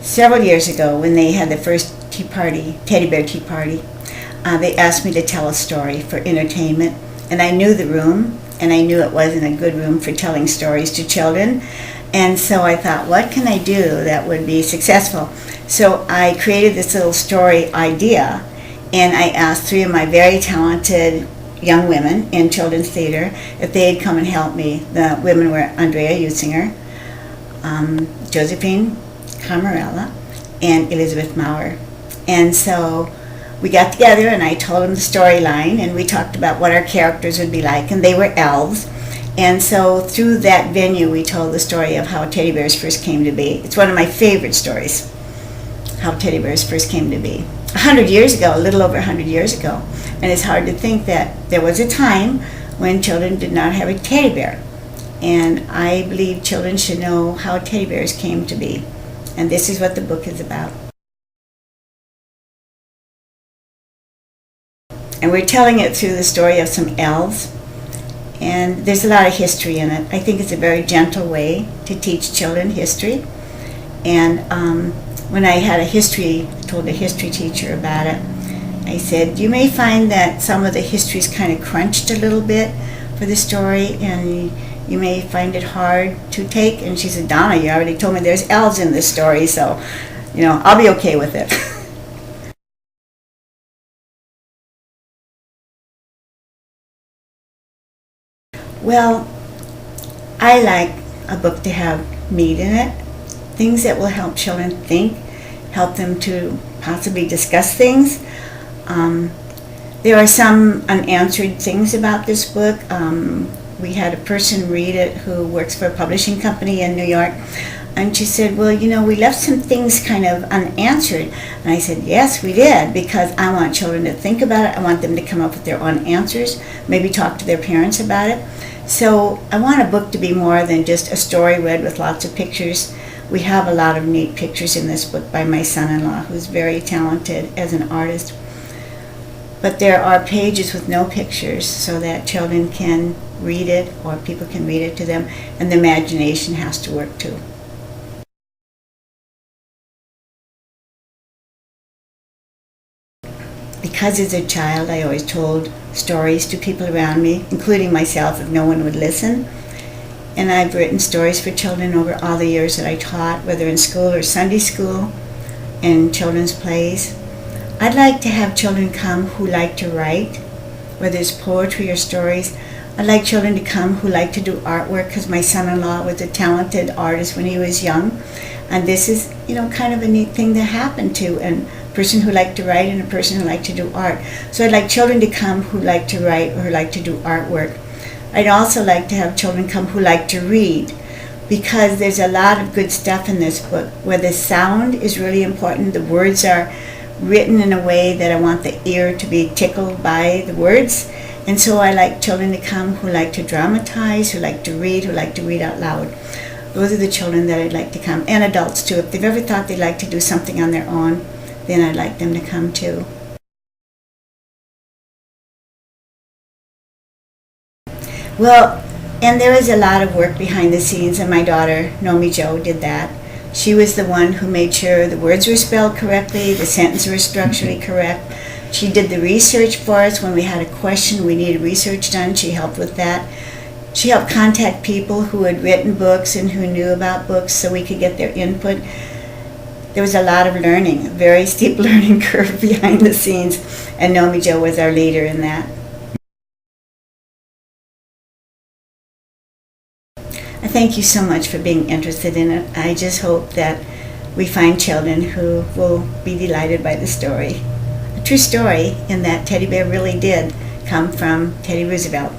several years ago when they had the first tea party, teddy bear tea party, they asked me to tell a story for entertainment, and I knew the room, and I knew it wasn't a good room for telling stories to children, and so I thought, what can I do that would be successful? So I created this little story idea, and I asked 3 of my very talented young women in children's theater if they'd come and help me. The women were Andrea Utzinger, Josephine Camarella, and Elizabeth Maurer. And so we got together and I told them the storyline, and we talked about what our characters would be like, and they were elves. And so through that venue we told the story of how teddy bears first came to be. It's one of my favorite stories, how teddy bears first came to be. 100 years ago, a little over 100 years ago. And it's hard to think that there was a time when children did not have a teddy bear. And I believe children should know how teddy bears came to be. And this is what the book is about. And we're telling it through the story of some elves. And there's a lot of history in it. I think it's a very gentle way to teach children history. And when I had told a history teacher about it, I said, you may find that some of the history is kind of crunched a little bit for the story, and you may find it hard to take. And she said, Donna, you already told me there's elves in this story, so, I'll be okay with it. Well, I like a book to have meat in it, things that will help children think, help them to possibly discuss things. There are some unanswered things about this book. We had a person read it who works for a publishing company in New York, and she said, well, we left some things kind of unanswered. And I said, yes, we did, because I want children to think about it. I want them to come up with their own answers, maybe talk to their parents about it. So I want a book to be more than just a story read with lots of pictures. We have a lot of neat pictures in this book by my son-in-law, who's very talented as an artist. But there are pages with no pictures so that children can read it, or people can read it to them, and the imagination has to work too. Because as a child I always told stories to people around me, including myself if no one would listen. And I've written stories for children over all the years that I taught, whether in school or Sunday school, and children's plays. I'd like to have children come who like to write, whether it's poetry or stories. I'd like children to come who like to do artwork, because my son-in-law was a talented artist when he was young. And this is, kind of a neat thing that happened to a person who liked to write and a person who liked to do art. So I'd like children to come who like to write or who like to do artwork. I'd also like to have children come who like to read, because there's a lot of good stuff in this book where the sound is really important. The words are written in a way that I want the ear to be tickled by the words. And so I like children to come who like to dramatize, who like to read out loud. Those are the children that I'd like to come, and adults too. If they've ever thought they'd like to do something on their own, then I'd like them to come too. Well, and there is a lot of work behind the scenes, and my daughter, Nomi Jo, did that. She was the one who made sure the words were spelled correctly, the sentences were structurally correct. She did the research for us. When we had a question, we needed research done, she helped with that. She helped contact people who had written books and who knew about books so we could get their input. There was a lot of learning, a very steep learning curve behind the scenes, and Nomi Jo was our leader in that. I thank you so much for being interested in it. I just hope that we find children who will be delighted by the story. A true story in that Teddy Bear really did come from Teddy Roosevelt.